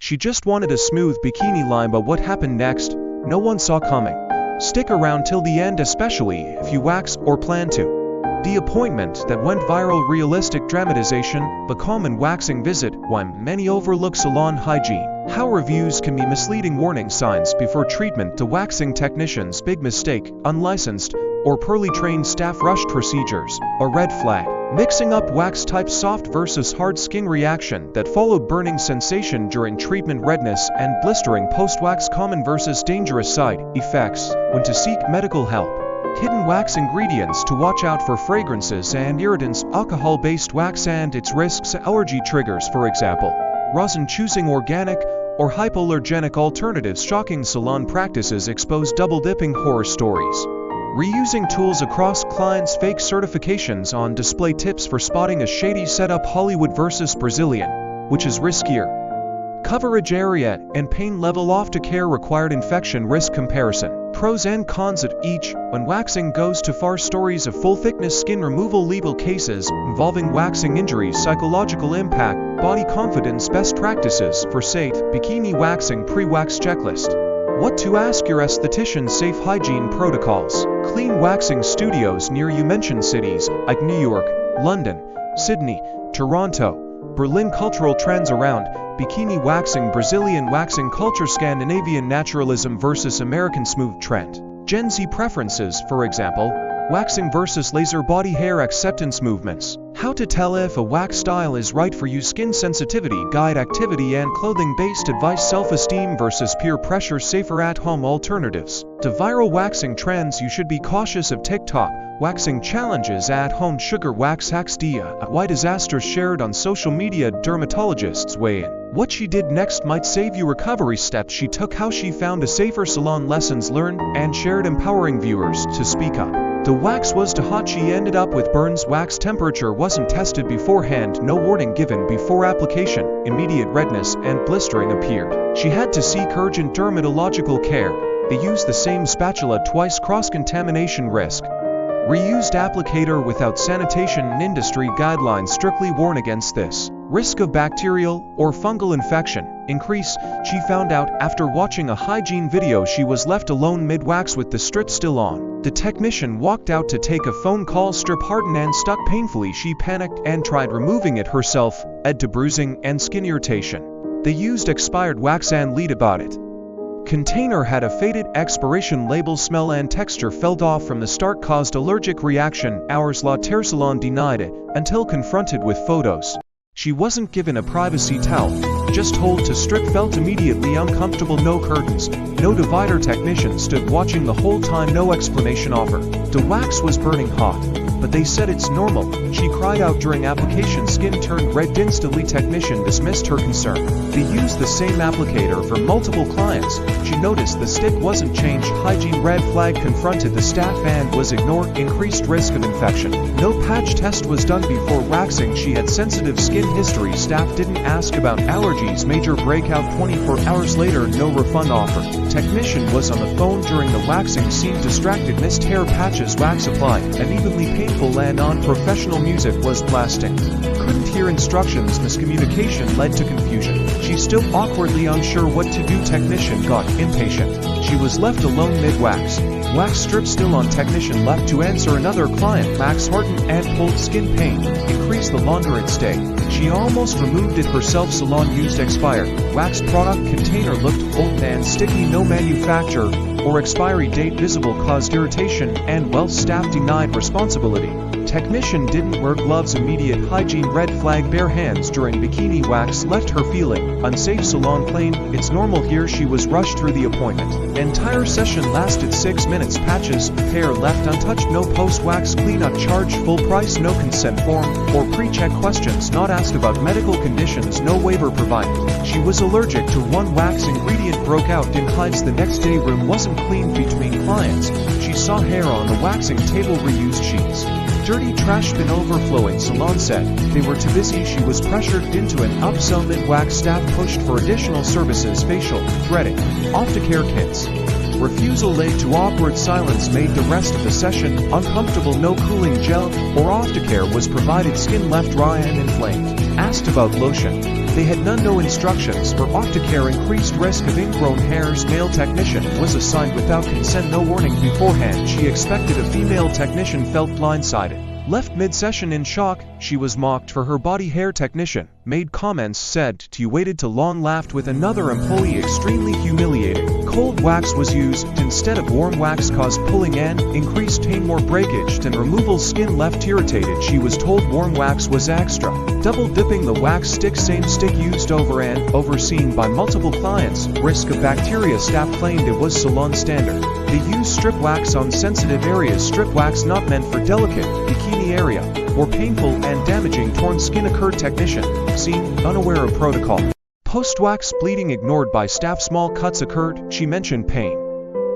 She just wanted a smooth bikini line, but what happened next, no one saw coming. Stick around till the end, especially if you wax or plan to. The appointment that went viral, realistic dramatization, the common waxing visit, why many overlook salon hygiene. How reviews can be misleading, warning signs before treatment to waxing technicians, big mistake, unlicensed or poorly trained staff, rushed procedures, a red flag. Mixing up wax type, soft versus hard, skin reaction that followed, burning sensation during treatment, redness and blistering post-wax, common versus dangerous side effects when to seek medical help. Hidden wax ingredients to watch out for: fragrances and irritants, alcohol-based wax and its risks, allergy triggers, for example, rosin. Choosing organic or hypoallergenic alternatives, shocking salon practices expose double-dipping horror stories. Reusing tools across clients, fake certifications on display, tips for spotting a shady setup, Hollywood versus Brazilian, which is riskier? Coverage area and pain level, aftercare required, infection risk comparison, pros and cons of each. When waxing goes too far, stories of full thickness skin removal, legal cases involving waxing injuries, psychological impact, body confidence, best practices for safe bikini waxing, pre-wax checklist. What to ask your esthetician, safe hygiene protocols, clean waxing studios near you. Mentioned cities like New York, London, Sydney, Toronto, Berlin. Cultural trends around bikini waxing, Brazilian waxing culture, Scandinavian naturalism versus American smooth trend. Gen Z preferences, for example, waxing versus laser, body hair acceptance movements. How to tell if a wax style is right for you, skin sensitivity guide, activity and clothing based advice, self-esteem versus peer pressure, safer at home alternatives to viral waxing trends. You should be cautious of TikTok waxing challenges at home, sugar wax hacks, DIY disasters shared on social media. Dermatologists weigh in. What she did next might save you. Recovery steps she took, how she found a safer salon, lessons learned and shared, empowering viewers to speak up. The wax was too hot, she ended up with burns. Wax temperature wasn't tested beforehand, no warning given before application, immediate redness and blistering appeared. She had to seek urgent dermatological care. They used the same spatula twice, cross-contamination risk. Reused applicator without sanitation, industry guidelines strictly warn against this. Risk of bacterial or fungal infection increase. She found out after watching a hygiene video. She was left alone mid-wax with the strip still on. The technician walked out to take a phone call. Strip hardened and stuck painfully. She panicked and tried removing it herself, led to bruising and skin irritation. They used expired wax and lied about it. Container had a faded expiration label. Smell and texture felt off from the start, caused allergic reaction. Hours. La Terre Salon denied it until confronted with photos. She wasn't given a privacy towel, just told to strip. Felt immediately uncomfortable. No curtains, no divider. Technician stood watching the whole time. No explanation offered. The wax was burning hot, but they said it's normal. She cried out during application. Skin turned red instantly. Technician dismissed her concern. They used the same applicator for multiple clients. She noticed the stick wasn't changed. Hygiene red flag, confronted the staff and was ignored. Increased risk of infection. No patch test was done before waxing. She had sensitive skin history. Staff didn't ask about allergies. Major breakout. 24 hours later, no refund offered. Technician was on the phone during the waxing. Seemed distracted. Missed hair patches. Wax applied unevenly, painful and unprofessional. Music was blasting. Couldn't hear instructions. Miscommunication led to confusion. She's still awkwardly unsure what to do. Technician got impatient. She was left alone mid-wax. Wax strip still on. Technician left to answer another client. Wax hardened and pulled. Skin pain increased the longer it stayed. She almost removed it herself. Salon used expired wax product. Container looked old and sticky. No manufacturer or expiry date visible. Caused irritation and staff denied responsibility. Technician didn't wear gloves. Immediate hygiene red flag. Bare hands during bikini wax left her feeling unsafe. Salon claimed it's normal here. She was rushed through the appointment. Entire session lasted 6 minutes. Patches, hair left untouched. No post-wax cleanup charge. Full price. No consent form or pre-check questions not asked about medical conditions. No waiver provided. She was allergic to one wax ingredient. Broke out in hives the next day. Room wasn't cleaned between clients. She saw hair on the waxing table. Reused sheets. Dirty trash bin overflowing. Salon said they were too busy. She was pressured into an upsell. Mid-wax staff pushed for additional services. Facial, threading, aftercare kits. Refusal led to awkward silence. Made the rest of the session uncomfortable. No cooling gel or aftercare was provided. Skin left dry and inflamed. Asked about lotion. They had no instructions for aftercare. Increased risk of ingrown hairs. Male technician was assigned without consent. No warning beforehand. She expected a female technician. Felt blindsided. Left mid-session in shock. She was mocked for her body hair. Technician made comments, said you waited too long. Laughed with another employee. Extremely humiliating. Cold wax was used instead of warm wax. Caused pulling and increased pain. More breakage than removal. Skin left irritated. She was told warm wax was extra. Double dipping the wax stick. Same stick used over and overseen by multiple clients. Risk of bacteria. Staff claimed it was salon standard. They used strip wax on sensitive areas. Strip wax not meant for delicate bikini area. More painful and damaging torn skin occurred. Technician seen unaware of protocol. Post-wax bleeding ignored by staff. Small cuts occurred. She mentioned pain.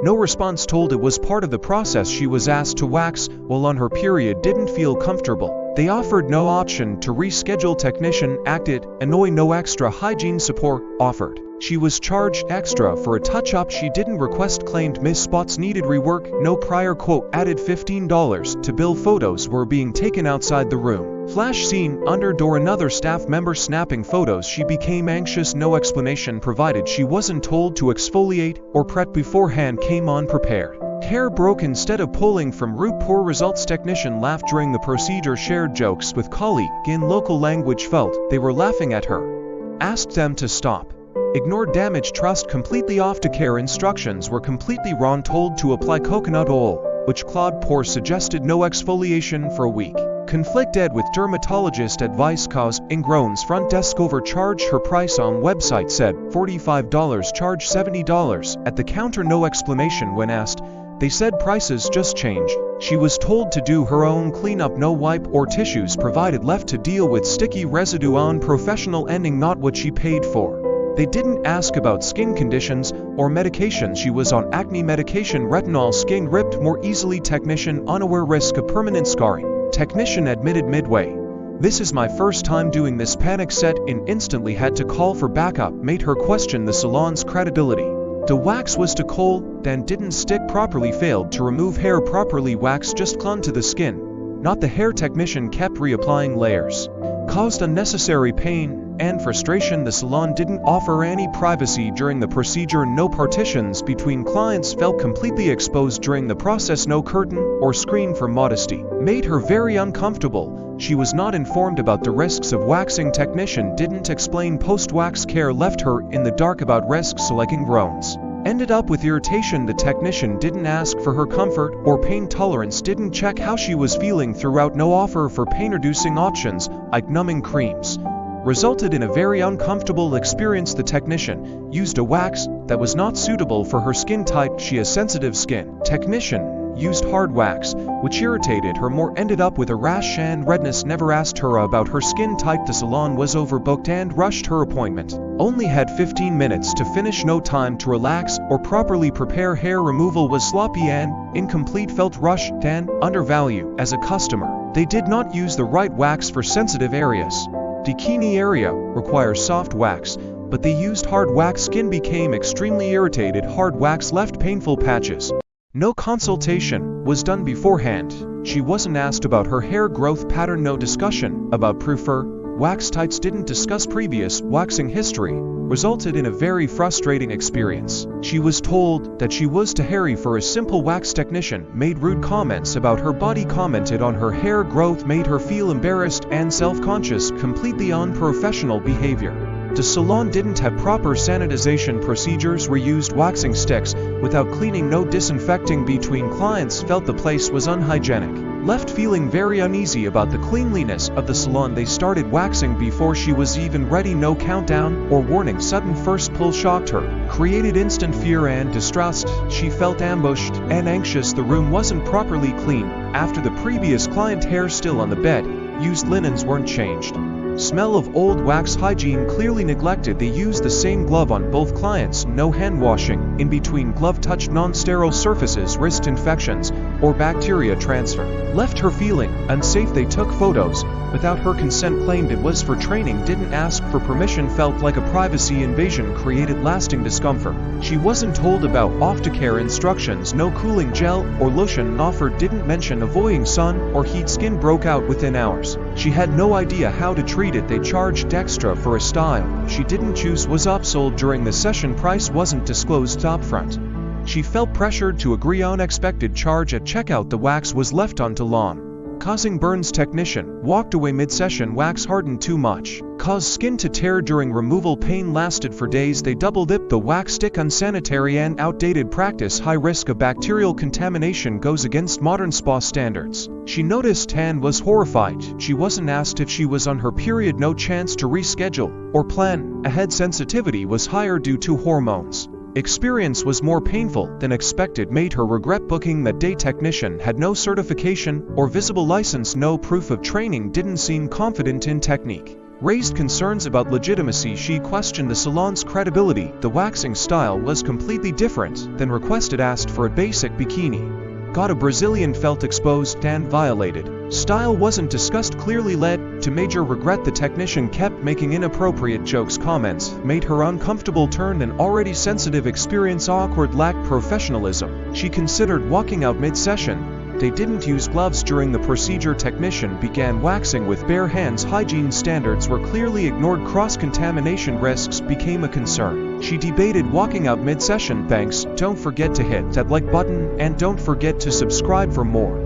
No response. Told it was part of the process. She was asked to wax while on her period. Didn't feel comfortable. They offered no option to reschedule. Technician acted annoyed. No extra hygiene support offered. She was charged extra for a touch-up she didn't request. Claimed missed spots. Needed rework. No prior quote. Added $15 to bill. Photos were being taken outside the room. Flash scene under door. Another staff member snapping photos. She became anxious. No explanation provided. She wasn't told to exfoliate or prep beforehand. Came unprepared. Hair broke instead of pulling from root. Poor results. Technician laughed during the procedure. Shared jokes with colleague in local language. Felt they were laughing at her. Asked them to stop. Ignored damage. Trust completely. Aftercare instructions were completely wrong. Told to apply coconut oil, which clogged pores. Suggested no exfoliation for a week. Conflicted with dermatologist advice. Cause ingrowns. Front desk overcharged her price on website. Said $45. Charge $70 at the counter. No explanation when asked. They said prices just changed. She was told to do her own cleanup. No wipe or tissues provided. Left to deal with sticky residue. Unprofessional ending. Not what she paid for. They didn't ask about skin conditions or medications. She was on acne medication. Retinol. Skin ripped more easily. Technician unaware. Risk of permanent scarring. Technician admitted midway. This is my first time doing this. Panic set in. Instantly had to call for backup. Made her question the salon's credibility. The wax was too cold, then didn't stick properly. Failed to remove hair properly. Wax just clung to the skin, not the hair. Technician kept reapplying layers. Caused unnecessary pain and frustration. The salon didn't offer any privacy during the procedure. No partitions between clients. Felt completely exposed during the process. No curtain or screen for modesty. Made her very uncomfortable. She was not informed about the risks of waxing. Technician didn't explain post-wax care. Left her in the dark about risks like ingrowns. Ended up with irritation. The technician didn't ask for her comfort or pain tolerance. Didn't check how she was feeling throughout. No offer for pain-reducing options like numbing creams. Resulted in a very uncomfortable experience. The technician used a wax that was not suitable for her skin type. She has sensitive skin. Technician used hard wax, which irritated her more. Ended up with a rash and redness. Never asked her about her skin type. The salon was overbooked and rushed her appointment. Only had 15 minutes to finish. No time to relax or properly prepare. Hair removal was sloppy and incomplete. Felt rushed and undervalued as a customer. They did not use the right wax for sensitive areas. Bikini area requires soft wax, but they used hard wax. Skin became extremely irritated. Hard wax left painful patches. No consultation was done beforehand. She wasn't asked about her hair growth pattern. No discussion about preferred wax types. Didn't discuss previous waxing history. Resulted in a very frustrating experience. She was told that she was too hairy for a simple wax. Technician made rude comments about her body. Commented on her hair growth. Made her feel embarrassed and self-conscious. Completely unprofessional behavior. The salon didn't have proper sanitization procedures. Reused waxing sticks without cleaning. No disinfecting between clients. Felt the place was unhygienic. Left feeling very uneasy about the cleanliness of the salon. They started waxing before she was even ready. No countdown or warning. Sudden first pull shocked her. Created instant fear and distrust. She felt ambushed and anxious. The room wasn't properly clean. After the previous client hair still on the bed. Used linens weren't changed. Smell of old wax. Hygiene clearly neglected. They used the same glove on both clients. No hand washing in between. Glove touched non-sterile surfaces. Risked infections or bacteria transfer. Left her feeling unsafe. They took photos without her consent. Claimed it was for training. Didn't ask for permission. Felt like a privacy invasion. Created lasting discomfort. She wasn't told about aftercare instructions. No cooling gel or lotion offered. Didn't mention avoiding sun or heat. Skin broke out within hours. She had no idea how to treat it. They charged extra for a style she didn't choose, was upsold during the session, price wasn't disclosed upfront. She felt pressured to agree unexpected charge at checkout. The wax was left onto lawn, causing burns. Technician walked away mid-session. Wax hardened too much, caused skin to tear during removal. Pain lasted for days. They double-dipped the wax stick. Unsanitary and outdated practice. High risk of bacterial contamination, goes against modern spa standards. She noticed and was horrified. She wasn't asked if she was on her period. No chance to reschedule or plan ahead. Sensitivity was higher due to hormones. Experience was more painful than expected, made her regret booking that day. Technician had no certification or visible license, no proof of training, didn't seem confident in technique. Raised concerns about legitimacy. She questioned the salon's credibility. The waxing style was completely different than requested. Asked for a basic bikini. Got a Brazilian, felt exposed and violated. Style wasn't discussed clearly, led to major regret. The technician kept making inappropriate jokes. Comments made her uncomfortable, turned an already sensitive experience awkward, lacked professionalism. She considered walking out mid-session. They didn't use gloves during the procedure. Technician began waxing with bare hands. Hygiene standards were clearly ignored. Cross-contamination risks became a concern. She debated walking out mid-session. Thanks, don't forget to hit that like button and don't forget to subscribe for more.